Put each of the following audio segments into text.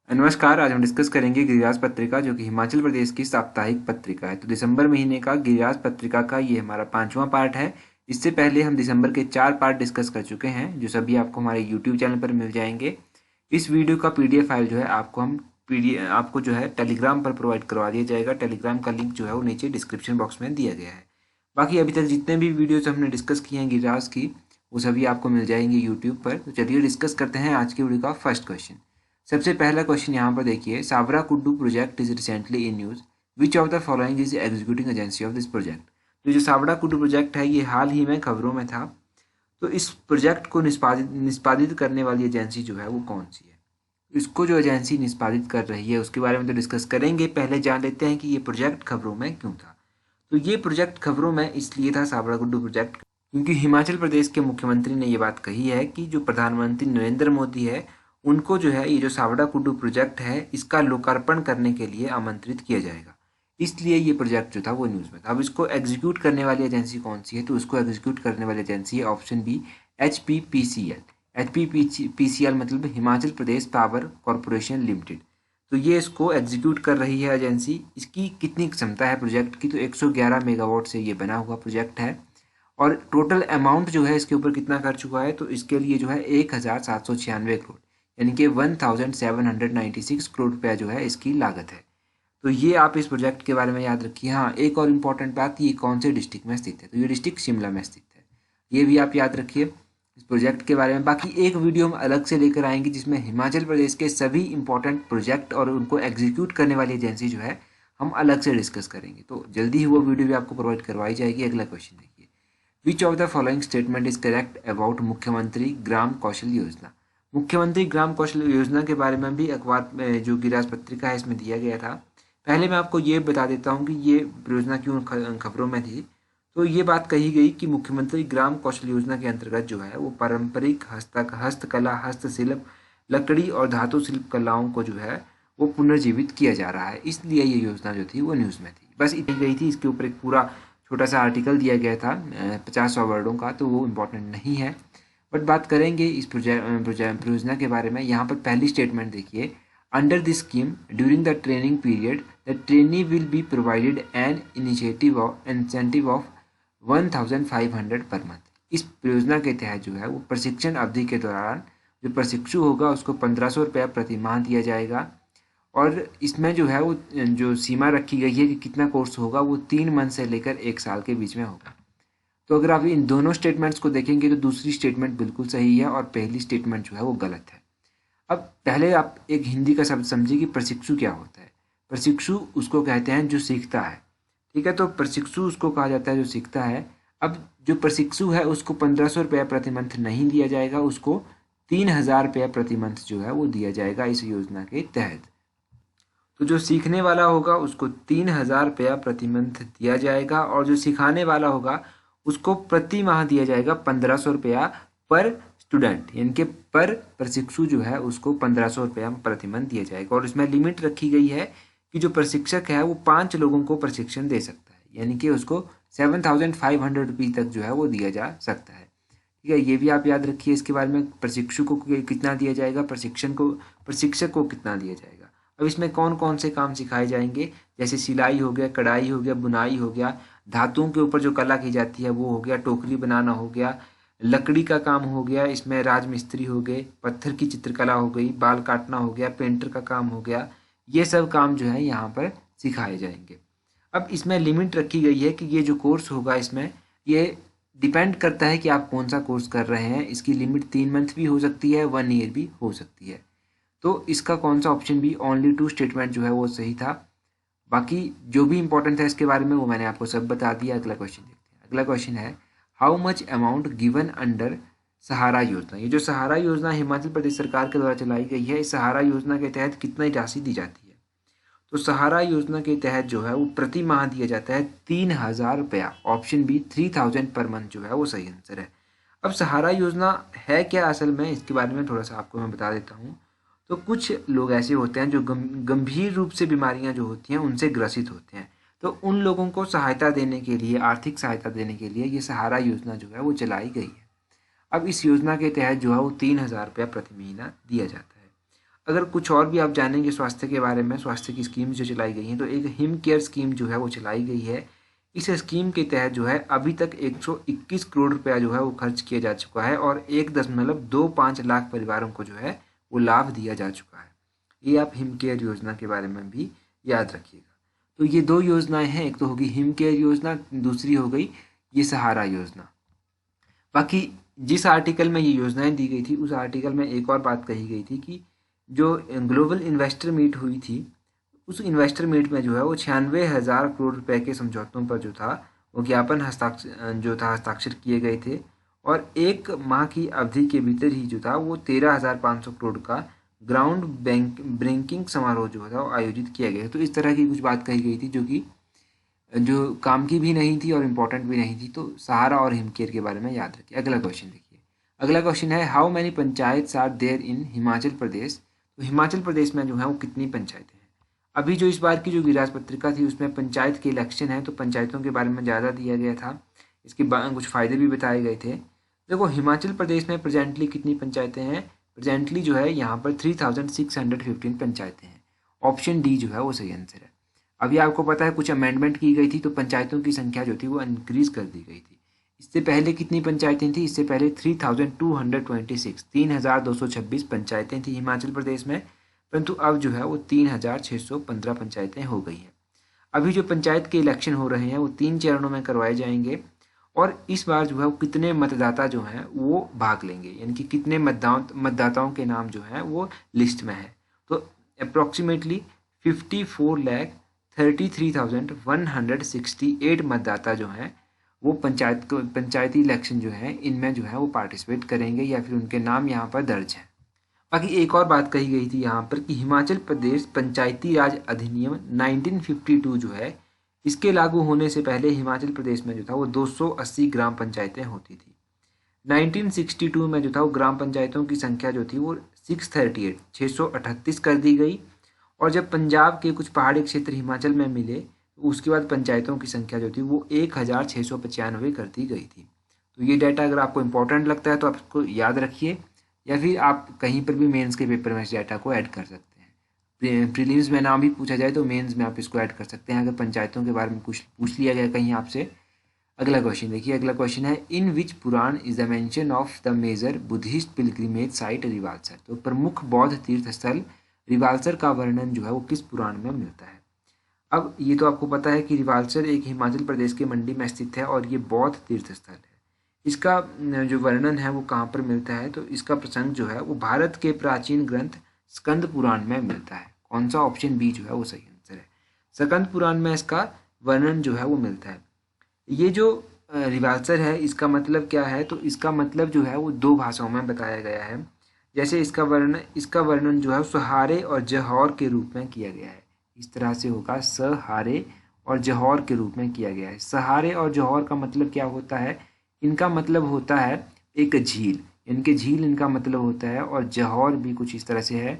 नमस्कार। आज हम डिस्कस करेंगे गिरिराज पत्रिका, जो कि हिमाचल प्रदेश की साप्ताहिक पत्रिका है। तो दिसंबर महीने का गिरिराज पत्रिका का ये हमारा 5वां पार्ट है। इससे पहले हम दिसंबर के 4 पार्ट डिस्कस कर चुके हैं, जो सभी आपको हमारे यूट्यूब चैनल पर मिल जाएंगे। इस वीडियो का पीडीएफ फाइल जो है आपको जो है टेलीग्राम पर प्रोवाइड करवा दिया जाएगा। टेलीग्राम का लिंक जो है वो नीचे डिस्क्रिप्शन बॉक्स में दिया गया है। बाकी अभी तक जितने भी वीडियोज हमने डिस्कस किए हैं गिरिराज की, वो सभी आपको मिल जाएंगे यूट्यूब पर। तो चलिए डिस्कस करते हैं आज की वीडियो का फर्स्ट क्वेश्चन। सबसे पहला क्वेश्चन यहाँ पर देखिए, सावरा कुड्डू project is recently in news, which of the following is executing agency of this project. तो जो सावरा कुड्डू प्रोजेक्ट है ये हाल ही में खबरों में था। तो इस प्रोजेक्ट को निष्पादित करने वाली एजेंसी जो है वो कौन सी है। इसको जो एजेंसी निष्पादित कर रही है उसके बारे में तो डिस्कस करेंगे। पहले जान लेते हैं कि ये प्रोजेक्ट खबरों में क्यों था। तो ये प्रोजेक्ट खबरों में इसलिए था, सावरा कुड्डू प्रोजेक्ट, क्योंकि हिमाचल प्रदेश के मुख्यमंत्री ने ये बात कही है कि जो प्रधानमंत्री नरेंद्र मोदी है उनको जो है ये जो सावड़ा कुड्डू प्रोजेक्ट है इसका लोकार्पण करने के लिए आमंत्रित किया जाएगा। इसलिए ये प्रोजेक्ट जो था वो न्यूज़ में था। अब इसको एग्जीक्यूट करने वाली एजेंसी कौन सी है, तो उसको एग्जीक्यूट करने वाली एजेंसी है ऑप्शन बी, HPPCL। HPPCL मतलब Himachal Pradesh power corporation limited. तो ये इसको एग्जीक्यूट कर रही है एजेंसी। इसकी कितनी क्षमता है प्रोजेक्ट की, तो 111 मेगावाट से ये बना हुआ प्रोजेक्ट है। और टोटल अमाउंट जो है इसके ऊपर कितना कर चुका है, तो इसके लिए जो है 1796 करोड़, यानी कि 1796 करोड़ रुपया जो है इसकी लागत है। तो ये आप इस प्रोजेक्ट के बारे में याद रखिए। हाँ, एक और इम्पॉर्टेंट बात, ये कौन से डिस्ट्रिक्ट में स्थित है, तो ये डिस्ट्रिक्ट शिमला में स्थित है। ये भी आप याद रखिए इस प्रोजेक्ट के बारे में। बाकी एक वीडियो हम अलग से लेकर आएंगे जिसमें हिमाचल प्रदेश के सभी इंपॉर्टेंट प्रोजेक्ट और उनको एग्जीक्यूट करने वाली एजेंसी जो है हम अलग से डिस्कस करेंगे। तो जल्दी ही वो वीडियो भी आपको प्रोवाइड करवाई जाएगी। अगला क्वेश्चन देखिए, which of the following statement is correct about मुख्यमंत्री ग्राम कौशल योजना। मुख्यमंत्री ग्राम कौशल योजना के बारे में भी अखबार में जो गिरिराज पत्रिका है इसमें दिया गया था। पहले मैं आपको ये बता देता हूँ कि ये योजना क्यों खबरों में थी। तो ये बात कही गई कि मुख्यमंत्री ग्राम कौशल योजना के अंतर्गत जो है वो पारंपरिक हस्तकला, हस्तशिल्प, लकड़ी और धातु शिल्प कलाओं को जो है वो पुनर्जीवित किया जा रहा है। इसलिए ये योजना जो थी वो न्यूज़ में थी। बस इतनी गई थी। इसके ऊपर एक पूरा छोटा सा आर्टिकल दिया गया था 50 वर्डों का, तो वो इम्पोर्टेंट नहीं है। बट बात करेंगे इस परियोजना के बारे में। यहाँ पर पहली स्टेटमेंट देखिए, under this scheme during the training period the trainee will be provided N incentive of 1500 per month. इस परियोजना के तहत जो है वो प्रशिक्षण अवधि के दौरान जो प्रशिक्षु होगा उसको 1500 रुपया प्रति माह दिया जाएगा। और इसमें जो है वो जो सीमा रखी गई है कि कितना कोर्स होगा, वो 3 मंथ से लेकर 1 साल के बीच में होगा। तो अगर आप इन दोनों स्टेटमेंट्स को देखेंगे तो दूसरी स्टेटमेंट बिल्कुल सही है और पहली स्टेटमेंट जो है वो गलत है। अब पहले आप एक हिंदी का शब्द समझिए कि प्रशिक्षु क्या होता है। प्रशिक्षु उसको कहते हैं जो सीखता है, ठीक है। तो प्रशिक्षु उसको कहा जाता है जो सीखता है। अब जो प्रशिक्षु है उसको 1500 रुपया प्रति मंथ नहीं दिया जाएगा, उसको 3000 रुपया प्रति मंथ जो है वो दिया जाएगा इस योजना के तहत। तो जो सीखने वाला होगा उसको 3000 रुपया प्रति मंथ दिया जाएगा, और जो सिखाने वाला होगा उसको प्रति माह दिया जाएगा 1500 रुपया पर स्टूडेंट, यानी कि पर प्रशिक्षु जो है उसको 1500 रुपया प्रति मंथ दिया जाएगा। और इसमें लिमिट रखी गई है कि जो प्रशिक्षक है वो 5 लोगों को प्रशिक्षण दे सकता है, यानी कि उसको 7500 रुपये तक जो है वो दिया जा सकता है, ठीक है। ये भी आप याद रखिए इसके बारे में, प्रशिक्षु को कितना दिया जाएगा, प्रशिक्षक को कितना दिया जाएगा। अब इसमें कौन कौन से काम सिखाए जाएंगे, जैसे सिलाई हो गया, कढ़ाई हो गया, बुनाई हो गया, धातुओं के ऊपर जो कला की जाती है वो हो गया, टोकरी बनाना हो गया, लकड़ी का काम हो गया, इसमें राजमिस्त्री हो गए, पत्थर की चित्रकला हो गई, बाल काटना हो गया, पेंटर का काम हो गया। ये सब काम जो है यहाँ पर सिखाए जाएंगे। अब इसमें लिमिट रखी गई है कि ये जो कोर्स होगा इसमें ये डिपेंड करता है कि आप कौन सा कोर्स कर रहे हैं। इसकी लिमिट 3 मंथ भी हो सकती है, 1 ईयर भी हो सकती है। तो इसका कौन सा ऑप्शन भी, ओनली 2 स्टेटमेंट जो है वो सही था। बाकी जो भी इंपॉर्टेंट है इसके बारे में वो मैंने आपको सब बता दिया। अगला क्वेश्चन देखते हैं। अगला क्वेश्चन है, how much amount given under Sahara Yojana. ये जो सहारा योजना हिमाचल प्रदेश सरकार के द्वारा चलाई गई है, इस सहारा योजना के तहत कितनी राशि दी जाती है। तो सहारा योजना के तहत जो है वो प्रति माह दिया जाता है 3000 रुपया। ऑप्शन बी 3000 पर मंथ जो है वो सही आंसर है। अब सहारा योजना है क्या असल में, इसके बारे में थोड़ा सा आपको मैं बता देता हूँ। तो कुछ लोग ऐसे होते हैं जो गंभीर रूप से बीमारियां जो होती हैं उनसे ग्रसित होते हैं। तो उन लोगों को सहायता देने के लिए, आर्थिक सहायता देने के लिए ये सहारा योजना जो है वो चलाई गई है। अब इस योजना के तहत जो है वो 3000 रुपया प्रति महीना दिया जाता है। अगर कुछ और भी आप जानेंगे स्वास्थ्य के बारे में, स्वास्थ्य की स्कीम जो चलाई गई हैं, तो एक हिम केयर स्कीम जो है वो चलाई गई है। इस स्कीम के तहत जो है अभी तक 121 करोड़ रुपया जो है वो खर्च किया जा चुका है और 1.25 लाख परिवारों को जो है वो लाभ दिया जा चुका है। ये आप हिम केयर योजना के बारे में भी याद रखिएगा। तो ये दो योजनाएं हैं, एक तो होगी हिम केयर योजना, दूसरी हो गई ये सहारा योजना। बाकी जिस आर्टिकल में ये योजनाएं दी गई थी उस आर्टिकल में एक और बात कही गई थी कि जो ग्लोबल इन्वेस्टर मीट हुई थी उस इन्वेस्टर मीट में जो है वो 96,000 करोड़ रुपए के समझौतों पर जो था वो ज्ञापन हस्ताक्षर किए गए थे और एक माह की अवधि के भीतर ही जो था वो 13,500 करोड़ का ग्राउंड ब्रेकिंग समारोह जो था वो आयोजित किया गया। तो इस तरह की कुछ बात कही गई थी जो काम की भी नहीं थी और इम्पोर्टेंट भी नहीं थी। तो सहारा और हिमकेयर के बारे में याद रखिए। अगला क्वेश्चन देखिए। अगला क्वेश्चन है how many panchayat are there in Himachal Pradesh. तो हिमाचल प्रदेश में जो है वो कितनी पंचायतें हैं। अभी जो इस बार की जो गिरिराज पत्रिका थी उसमें पंचायत के इलेक्शन है तो पंचायतों के बारे में ज़्यादा दिया गया था, इसके कुछ फ़ायदे भी बताए गए थे। देखो हिमाचल प्रदेश में प्रेजेंटली कितनी पंचायतें हैं, प्रेजेंटली जो है यहाँ पर 3615 पंचायतें हैं। ऑप्शन डी जो है वो सही आंसर है। अभी आपको पता है कुछ अमेंडमेंट की गई थी तो पंचायतों की संख्या जो थी वो इंक्रीज कर दी गई थी। इससे पहले कितनी पंचायतें थी, इससे पहले 3226 पंचायतें थी हिमाचल प्रदेश में, परंतु अब जो है वो 3615 पंचायतें हो गई हैं। अभी जो पंचायत के इलेक्शन हो रहे हैं वो 3 चरणों में करवाए जाएंगे और इस बार जो है वो कितने मतदाता जो हैं वो भाग लेंगे, यानी कि कितने मतदाताओं के नाम जो हैं वो लिस्ट में है। तो अप्रॉक्सीमेटली 54,33,168 मतदाता जो हैं वो पंचायती इलेक्शन जो है इनमें जो है वो पार्टिसिपेट करेंगे या फिर उनके नाम यहाँ पर दर्ज हैं। बाकी एक और बात कही गई थी यहाँ पर कि हिमाचल प्रदेश पंचायती राज अधिनियम 1952 जो है इसके लागू होने से पहले हिमाचल प्रदेश में जो था वो 280 ग्राम पंचायतें होती थी। 1962 में जो था वो ग्राम पंचायतों की संख्या जो थी वो 638 कर दी गई और जब पंजाब के कुछ पहाड़ी क्षेत्र हिमाचल में मिले तो उसके बाद पंचायतों की संख्या जो थी वो 1695 कर दी गई थी। तो ये डाटा अगर आपको इम्पोर्टेंट लगता है तो आप इसको याद रखिए या फिर आप कहीं पर भी मेंस के पेपर में इस डाटा को ऐड कर सकते हैं। प्रीलिम्स में नाम भी पूछा जाए तो मेंस में आप इसको ऐड कर सकते हैं अगर पंचायतों के बारे में कुछ पूछ लिया गया कहीं आपसे। अगला क्वेश्चन देखिए। अगला क्वेश्चन है in which Purana is the mention of the major Buddhist pilgrimage site Rewalsar. तो प्रमुख बौद्ध तीर्थ स्थल रिवालसर का वर्णन जो है वो किस पुराण में मिलता है। अब ये तो आपको पता है कि रिवालसर एक हिमाचल प्रदेश के मंडी में स्थित है और ये बौद्ध तीर्थ स्थल है। इसका जो वर्णन है वो कहाँ पर मिलता है, तो इसका प्रसंग जो है वो भारत के प्राचीन ग्रंथ स्कंद पुराण में मिलता है। कौन सा, ऑप्शन बी जो है वो सही आंसर है। स्कंद पुराण में इसका वर्णन जो है वो मिलता है। ये जो रिवालसर है इसका मतलब क्या है, तो इसका मतलब जो है वो 2 भाषाओं में बताया गया है। जैसे इसका वर्णन जो है सहारे और जौहर के रूप में किया गया है। इस तरह से होगा, सहारे और जौहर के रूप में किया गया है। सहारे और जौहर का मतलब क्या होता है, इनका मतलब होता है एक झील, इनके झील इनका मतलब होता है और जौहर भी कुछ इस तरह से है।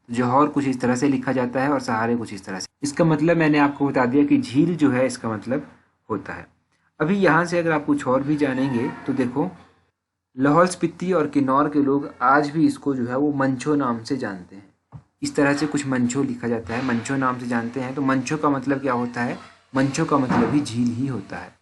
जौहर कुछ इस तरह से लिखा जाता है और सहारे कुछ इस तरह से। इसका मतलब मैंने आपको बता दिया कि झील जो है इसका मतलब होता है। अभी यहाँ से अगर आप कुछ और भी जानेंगे तो देखो, लाहौल स्पीति और किन्नौर के लोग आज भी इसको जो है वो मंचो नाम से जानते हैं। इस तरह से कुछ मंचो लिखा जाता है, मंचो नाम से जानते हैं। तो मंचो का मतलब क्या होता है, मंचो का मतलब भी झील ही होता है।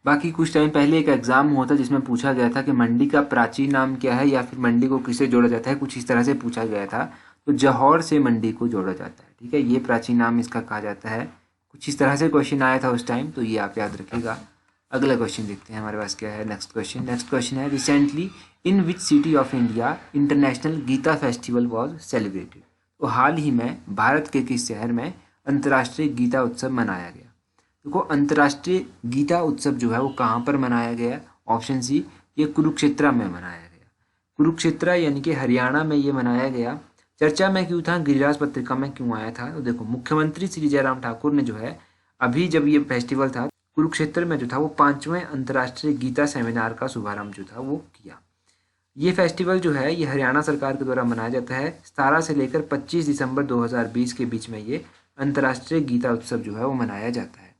बाकी कुछ टाइम पहले एक एग्जाम हुआ था जिसमें पूछा गया था कि मंडी का प्राचीन नाम क्या है या फिर मंडी को किससे जोड़ा जाता है, कुछ इस तरह से पूछा गया था। तो जौहर से मंडी को जोड़ा जाता है, ठीक है, ये प्राचीन नाम इसका कहा जाता है। कुछ इस तरह से क्वेश्चन आया था उस टाइम, तो ये आप याद रखिएगा। अगला क्वेश्चन देखते हैं हमारे पास क्या है। नेक्स्ट क्वेश्चन है recently in which city of India international Gita festival was celebrated. तो हाल ही में भारत के किस शहर में अंतर्राष्ट्रीय गीता उत्सव मनाया गया। देखो, अंतर्राष्ट्रीय गीता उत्सव जो है वो कहाँ पर मनाया गया, ऑप्शन सी, ये कुरुक्षेत्र में मनाया गया। कुरुक्षेत्र यानी कि हरियाणा में ये मनाया गया। चर्चा में क्यों था, गिरिराज पत्रिका में क्यों आया था, तो देखो मुख्यमंत्री श्री जयराम ठाकुर ने जो है अभी जब ये फेस्टिवल था कुरुक्षेत्र में जो था वो 5वें अंतर्राष्ट्रीय गीता सेमिनार का शुभारंभ जो था वो किया। ये फेस्टिवल जो है ये हरियाणा सरकार के द्वारा मनाया जाता है। 17 से लेकर 25 दिसंबर 2020 के बीच में ये अंतर्राष्ट्रीय गीता उत्सव जो है वो मनाया जाता है।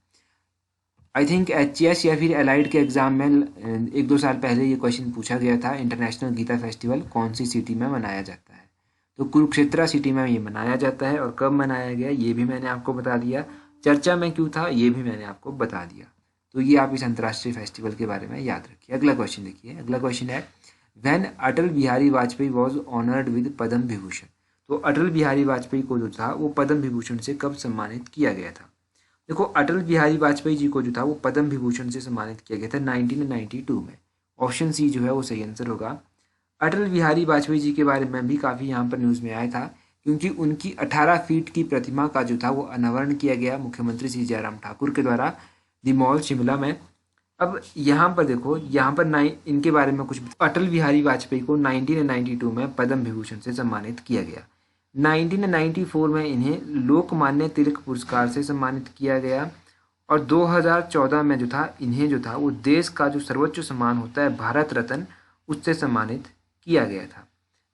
आई थिंक एचएस या फिर एलाइड के एग्जाम में 1-2 साल पहले ये क्वेश्चन पूछा गया था, इंटरनेशनल गीता फेस्टिवल कौन सी सिटी में मनाया जाता है। तो कुरुक्षेत्रा सिटी में ये मनाया जाता है और कब मनाया गया ये भी मैंने आपको बता दिया। चर्चा में क्यों था ये भी मैंने आपको बता दिया। तो ये आप इस अंतर्राष्ट्रीय फेस्टिवल के बारे में याद रखिए। अगला क्वेश्चन देखिए, अगला क्वेश्चन है when Atal Bihari Vajpayee was honoured with Padma Vibhushan. तो अटल बिहारी वाजपेयी को जो था वो पद्म विभूषण से कब सम्मानित किया गया था। देखो अटल बिहारी वाजपेयी जी को जो था वो पद्म विभूषण से सम्मानित किया गया था 1992 में। ऑप्शन सी जो है वो सही आंसर होगा। अटल बिहारी वाजपेयी जी के बारे में भी काफ़ी यहाँ पर न्यूज़ में आया था, क्योंकि उनकी 18 फीट की प्रतिमा का जो था वो अनावरण किया गया मुख्यमंत्री श्री जयराम ठाकुर के द्वारा दी मॉल शिमला में। अब यहाँ पर देखो, यहाँ पर इनके बारे में कुछ, अटल बिहारी वाजपेयी को 1992 में पद्म विभूषण से सम्मानित किया गया। 1994 में इन्हें लोकमान्य तिलक पुरस्कार से सम्मानित किया गया और 2014 में जो था इन्हें जो था वो देश का जो सर्वोच्च सम्मान होता है भारत रत्न उससे सम्मानित किया गया था।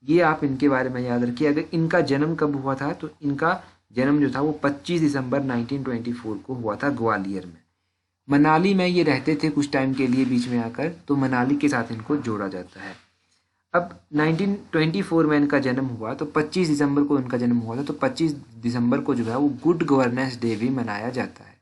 ये आप इनके बारे में याद रखिए। अगर इनका जन्म कब हुआ था तो इनका जन्म जो था वो 25 दिसंबर 1924 को हुआ था ग्वालियर में। मनाली में ये रहते थे कुछ टाइम के लिए बीच में आकर, तो मनाली के साथ इनको जोड़ा जाता है। अब 1924 में इनका जन्म हुआ तो 25 दिसंबर को इनका जन्म हुआ था, तो 25 दिसंबर को जो है वो गुड गवर्नेंस डे भी मनाया जाता है।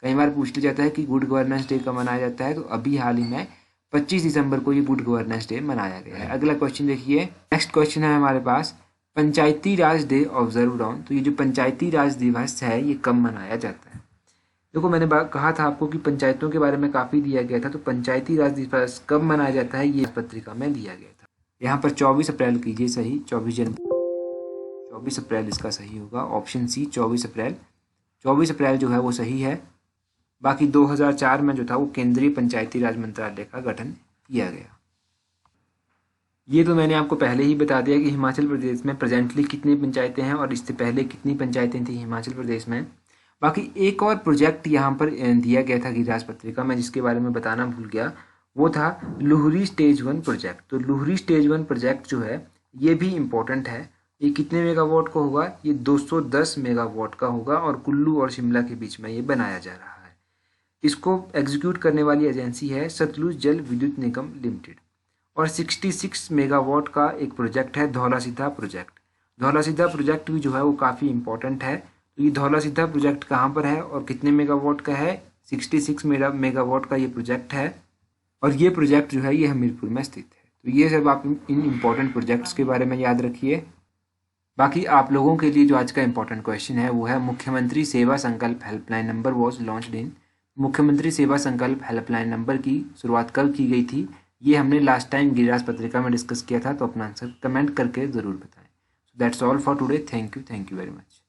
कई बार पूछ लिया जाता है कि गुड गवर्नेंस डे कब मनाया जाता है, तो अभी हाल ही में 25 दिसंबर को ये गुड गवर्नेंस डे मनाया गया है। अगला क्वेश्चन देखिए, नेक्स्ट क्वेश्चन है हमारे पास पंचायती राज डे ऑब्जर्व्ड ऑन। तो ये जो पंचायती राज दिवस है ये कब मनाया जाता है। देखो मैंने कहा था आपको कि पंचायतों के बारे में काफ़ी दिया गया था, तो पंचायती राज दिवस कब मनाया जाता है ये पत्रिका में दिया गया था। यहाँ पर 24 अप्रैल कीजिए सही, 24 अप्रैल इसका सही होगा। ऑप्शन सी 24 अप्रैल, 24 अप्रैल जो है वो सही है। बाकी 2004 में जो था वो केंद्रीय पंचायती राज मंत्रालय का गठन किया गया। ये तो मैंने आपको पहले ही बता दिया कि हिमाचल प्रदेश में प्रेजेंटली कितनी पंचायतें हैं और इससे पहले कितनी पंचायतें थी हिमाचल प्रदेश में। बाकी एक और प्रोजेक्ट यहाँ पर दिया गया था गिरिराज पत्रिका में जिसके बारे में बताना भूल गया, वो था लुहरी स्टेज 1 प्रोजेक्ट। तो लुहरी स्टेज 1 प्रोजेक्ट जो है ये भी इम्पोर्टेंट है। ये कितने मेगावाट का होगा, ये 210 मेगावाट का होगा और कुल्लू और शिमला के बीच में ये बनाया जा रहा है। इसको एग्जीक्यूट करने वाली एजेंसी है सतलुज जल विद्युत निगम लिमिटेड। और 66 मेगावाट का एक प्रोजेक्ट है धौला सीधा प्रोजेक्ट। धौला सीधा प्रोजेक्ट भी जो है वो काफ़ी इंपॉर्टेंट है। तो ये धौला सीधा प्रोजेक्ट कहाँ पर है और कितने मेगावाट का है, 66 मेगावाट का ये प्रोजेक्ट है और ये प्रोजेक्ट जो है ये हमीरपुर में स्थित है। तो ये सब आप इन इम्पोर्टेंट प्रोजेक्ट्स के बारे में याद रखिए। बाकी आप लोगों के लिए जो आज का इम्पोर्टेंट क्वेश्चन है वो है मुख्यमंत्री सेवा संकल्प helpline number was launched in. मुख्यमंत्री सेवा संकल्प हेल्पलाइन नंबर की शुरुआत कब की गई थी, ये हमने लास्ट टाइम गिरिराज पत्रिका में डिस्कस किया था। तो अपना आंसर कमेंट करके ज़रूर बताएं। So that's all for today. Thank you very much.